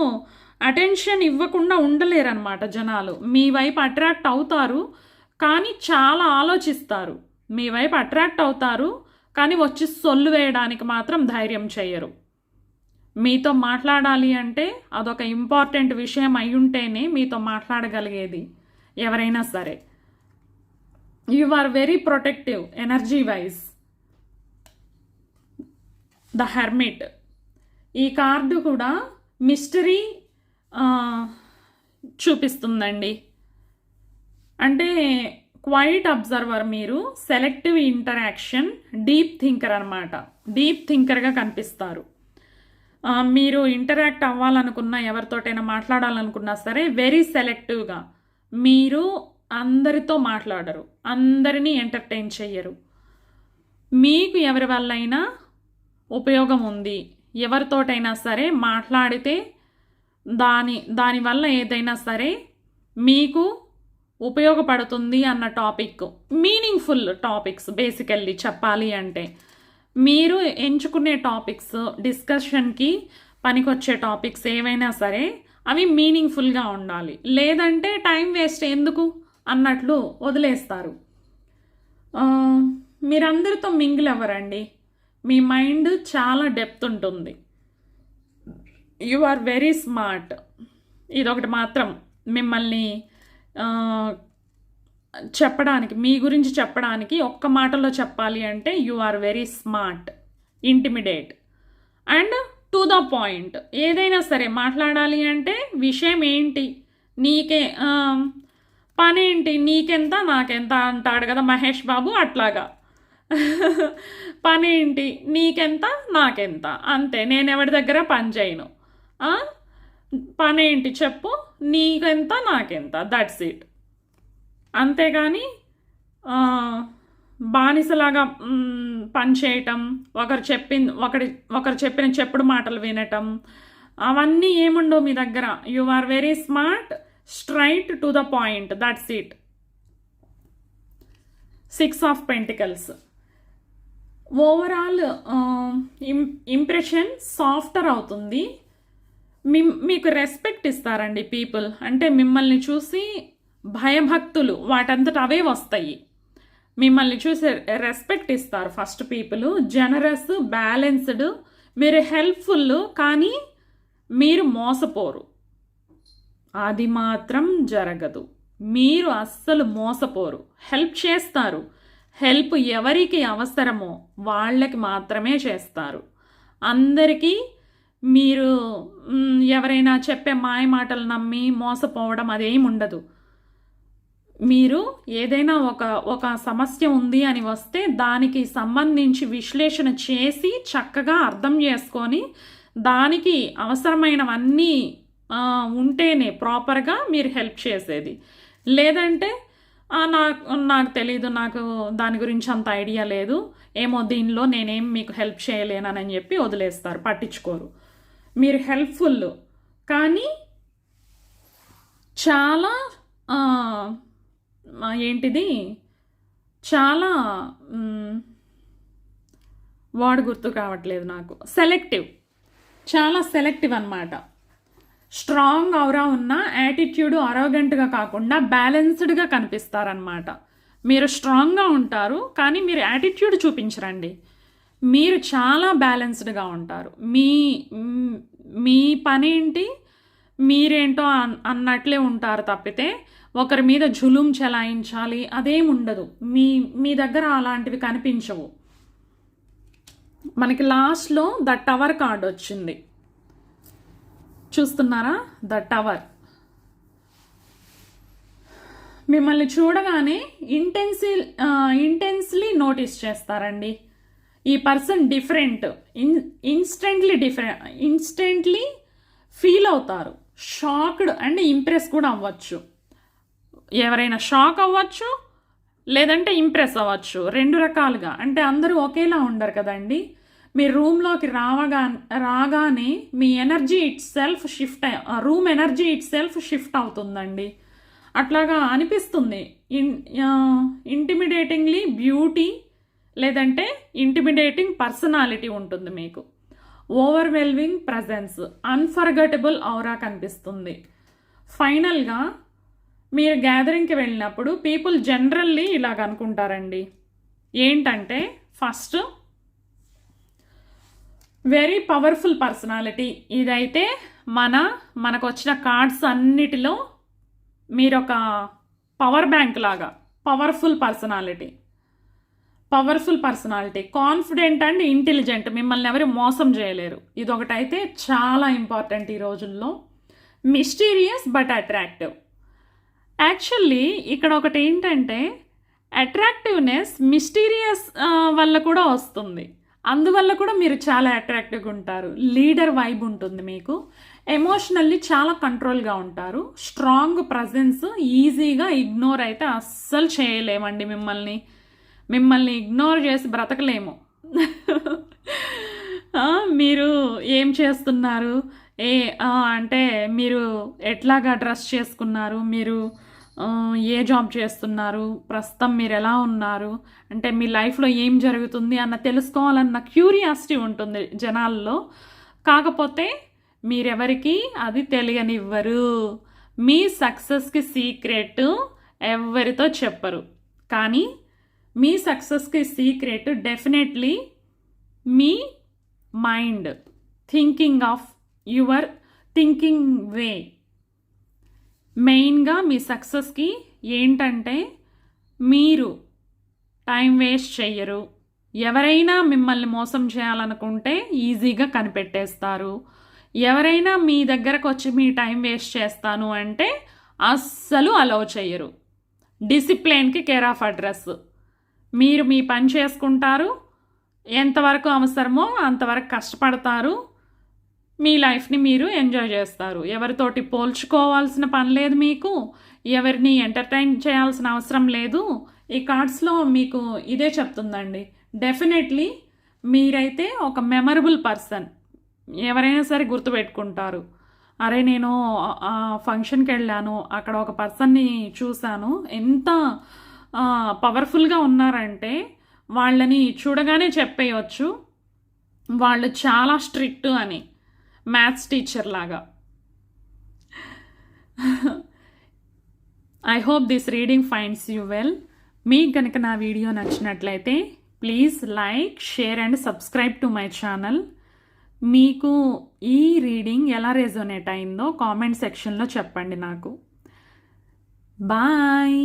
అటెన్షన్ ఇవ్వకుండా ఉండలేరన్నమాట జనాలు. మీ వైపు అట్రాక్ట్ అవుతారు కానీ చాలా ఆలోచిస్తారు. మీ వైపు అట్రాక్ట్ అవుతారు కానీ వచ్చి సొల్లు వేయడానికి మాత్రం ధైర్యం చేయరు. మీతో మాట్లాడాలి అంటే అదొక ఇంపార్టెంట్ విషయం అయ్యుంటేనే మీతో మాట్లాడగలిగేది ఎవరైనా సరే. You are very protective energy wise. The hermit. ఈ కార్డు కూడా మిస్టరీ చూపిస్తుందండి. అంటే క్వైట్ అబ్జర్వర్ మీరు, సెలెక్టివ్ ఇంటరాక్షన్, డీప్ థింకర్ అనమాట. డీప్ థింకర్గా కనిపిస్తారు. మీరు ఇంటరాక్ట్ అవ్వాలనుకున్నా, ఎవరితోటైనా మాట్లాడాలనుకున్నా సరే వెరీ సెలెక్టివ్గా. మీరు అందరితో మాట్లాడరు, అందరినీ ఎంటర్టైన్ చెయ్యరు. మీకు ఎవరి వల్లైనా ఉపయోగం ఉంది, ఎవరితోటైనా సరే మాట్లాడితే దానివల్ల ఏదైనా సరే మీకు ఉపయోగపడుతుంది అన్న టాపిక్, మీనింగ్ఫుల్ టాపిక్స్ బేసికల్లీ చెప్పాలి అంటే మీరు ఎంచుకునే టాపిక్స్, డిస్కషన్కి పనికొచ్చే టాపిక్స్ ఏవైనా సరే అవి మీనింగ్ఫుల్గా ఉండాలి. లేదంటే టైం వేస్ట్ ఎందుకు అన్నట్లు వదిలేస్తారు. మీరందరితో మింగిల్ అవ్వరండి. మీ మైండ్ చాలా డెప్త్ ఉంటుంది. You are very smart. ఇదొకటి మాత్రం మిమ్మల్ని చెప్పడానికి, మీ గురించి చెప్పడానికి ఒక్క మాటలో చెప్పాలి అంటే you are very smart, intimidate and to the point. ఏదైనా సరే మాట్లాడాలి అంటే విషయం ఏంటి, నీకే పనేంటి, నీకెంత నాకెంత అంటాడు కదా మహేష్ బాబు, అట్లాగా పనేంటి, నీకెంత నాకెంత, అంతే. నేను ఎవరి దగ్గర పని చేయను. పనేంటి చెప్పు, నీకెంత నాకెంత, దట్స్ ఇట్. అంతేగాని బానిసలాగా పనిచేయటం, ఒకరు చెప్పిన చెప్పుడు మాటలు వినటం, అవన్నీ ఏముండవు మీ దగ్గర. You are very smart, straight to the point, that's it. 6 of pentacles. Overall impression softer అవుతుంది. మీకు రెస్పెక్ట్ ఇస్తారండి పీపుల్. అంటే మిమ్మల్ని చూసి భయభక్తులు వాటంతట అవే వస్తాయి. మిమ్మల్ని చూసి రెస్పెక్ట్ ఇస్తారు ఫస్ట్ పీపుల్. జనరస్, బ్యాలెన్స్డ్, మీరు హెల్ప్ఫుల్, కానీ మీరు మోసపోరు. అది మాత్రం జరగదు. మీరు అస్సలు మోసపోరు. హెల్ప్ చేస్తారు. హెల్ప్ ఎవరికి అవసరమో వాళ్ళకి మాత్రమే చేస్తారు. అందరికీ మీరు ఎవరైనా చెప్పే మాయ మాటలు నమ్మి మోసపోవడం అదేమి ఉండదు. మీరు ఏదైనా ఒక సమస్య ఉంది అని వస్తే దానికి సంబంధించి విశ్లేషణ చేసి చక్కగా అర్థం చేసుకొని దానికి అవసరమైనవన్నీ ఉంటేనే ప్రాపర్గా మీరు హెల్ప్ చేసేది. లేదంటే నాకు తెలీదు, నాకు దాని గురించి అంత ఐడియా లేదు, ఏమో దీనిలో నేనేం మీకు హెల్ప్ చేయలేనని చెప్పి వదిలేస్తారు, పట్టించుకోరు. మీరు హెల్ప్ఫుల్, కానీ చాలా ఏంటిది, చాలా వర్డ్ గుర్తు కావట్లేదు నాకు. సెలెక్టివ్, చాలా సెలెక్టివ్ అన్నమాట. స్ట్రాంగ్ ఔరా ఉన్న యాటిట్యూడ్ అరోగెంట్గా కాకుండా బ్యాలెన్స్డ్గా కనిపిస్తారనమాట. మీరు స్ట్రాంగ్గా ఉంటారు కానీ మీరు యాటిట్యూడ్ చూపించరండి. మీరు చాలా బ్యాలెన్స్డ్గా ఉంటారు. మీ పనేంటి మీరేంటో అన్నట్లే ఉంటారు తప్పితే ఒకరి మీద జులుం చెలాయించాలి అదేం ఉండదు. మీ దగ్గర అలాంటివి కనిపించవు. మనకి లాస్ట్లో ద టవర్ కార్డ్ వచ్చింది, చూస్తున్నారా? The tower. మిమ్మల్ని చూడగానే ఇంటెన్స్లీ నోటీస్ చేస్తారండి. ఈ పర్సన్ డిఫరెంట్, ఇన్స్టెంట్లీ ఫీల్ అవుతారు. షాక్డ్ అండ్ ఇంప్రెస్ కూడా అవ్వచ్చు. ఎవరైనా షాక్ అవ్వచ్చు, లేదంటే ఇంప్రెస్ అవ్వచ్చు, 2 రకాలుగా. అంటే అందరూ ఒకేలా ఉండరు కదండి. మీ రూమ్లోకి రాగానే మీ energy itself room energy itself shift అవుతుందండి. అట్లాగా అనిపిస్తుంది. ఇంటిమిడేటింగ్లీ బ్యూటీ లేదంటే ఇంటిమిడేటింగ్ పర్సనాలిటీ ఉంటుంది మీకు. ఓవర్వెల్మింగ్ ప్రజెన్స్, అన్ఫర్గటబుల్ ఔరా కనిపిస్తుంది. ఫైనల్గా మీరు గ్యాదరింగ్కి వెళ్ళినప్పుడు పీపుల్ జనరల్లీ ఇలాగ అనుకుంటారండి. ఏంటంటే ఫస్ట్ వెరీ పవర్ఫుల్ పర్సనాలిటీ. ఇదైతే మనకు వచ్చిన కార్డ్స్ అన్నిటిలో మీరొక పవర్ బ్యాంక్ లాగా powerful personality. Powerful personality, confident and intelligent, మిమ్మల్ని ఎవరు మోసం చేయలేరు. ఇదొకటైతే చాలా ఇంపార్టెంట్ ఈ రోజుల్లో. Mysterious but attractive. యాక్చువల్లీ ఇక్కడ ఒకటి ఏంటంటే అట్రాక్టివ్నెస్ మిస్టీరియస్ వల్ల కూడా వస్తుంది. అందువల్ల కూడా మీరు చాలా అట్రాక్టివ్గా ఉంటారు. లీడర్ వైబ్ ఉంటుంది మీకు. ఎమోషనల్లీ చాలా కంట్రోల్గా ఉంటారు. స్ట్రాంగ్ ప్రజెన్స్, ఈజీగా ఇగ్నోర్ అయితే అస్సలు చేయలేమండి. మిమ్మల్ని ఇగ్నోర్ చేసి బ్రతకలేము. మీరు ఏం చేస్తున్నారు, అంటే మీరు ఎట్లాగా డ్రెస్ చేసుకున్నారు, మీరు ఏ జాబ్ చేస్తున్నారు, ప్రస్తుతం మీరు ఎలా ఉన్నారు, అంటే మీ లైఫ్లో ఏం జరుగుతుంది అన్న తెలుసుకోవాలన్న క్యూరియాసిటీ ఉంటుంది జనాల్లో. కాకపోతే మీరెవరికి అది తెలియనివ్వరు. మీ సక్సెస్కి సీక్రెట్ ఎవరితో చెప్పరు. కానీ మీ సక్సెస్కి సీక్రెట్ డెఫినెట్లీ మీ మైండ్, యువర్ థింకింగ్ వే. మెయిన్గా మీ సక్సెస్కి ఏంటంటే మీరు టైం వేస్ట్ చెయ్యరు. ఎవరైనా మిమ్మల్ని మోసం చేయాలనుకుంటే ఈజీగా కనిపెట్టేస్తారు. ఎవరైనా మీ దగ్గరకు వచ్చి మీ టైం వేస్ట్ చేస్తాను అంటే అస్సలు అలౌ చెయ్యరు. డిసిప్లిన్కి కేర్ ఆఫ్ అడ్రస్. మీరు మీ పని చేసుకుంటారు, ఎంతవరకు అవసరమో అంతవరకు కష్టపడతారు, మీ లైఫ్ని మీరు ఎంజాయ్ చేస్తారు. ఎవరితోటి పోల్చుకోవాల్సిన పని లేదు మీకు, ఎవరిని ఎంటర్టైన్ చేయాల్సిన అవసరం లేదు. ఈ కార్డ్స్లో మీకు ఇదే చెప్తుందండి. డెఫినెట్లీ మీరైతే ఒక మెమరబుల్ పర్సన్. ఎవరైనా సరే గుర్తుపెట్టుకుంటారు. అరే నేను ఫంక్షన్కి వెళ్ళాను, అక్కడ ఒక పర్సన్ని చూశాను, ఎంత పవర్ఫుల్గా ఉన్నారంటే వాళ్ళని చూడగానే చెప్పేయచ్చు వాళ్ళు చాలా స్ట్రిక్ట్ అని, మ్యాథ్స్ టీచర్ లాగా. I hope this reading finds you well. మీకు కనుక నా వీడియో నచ్చినట్లయితే please like, share and subscribe to my channel. మీకు ఈ రీడింగ్ ఎలా రెజోనేట్ అయిందో కామెంట్ సెక్షన్లో చెప్పండి నాకు. బాయ్.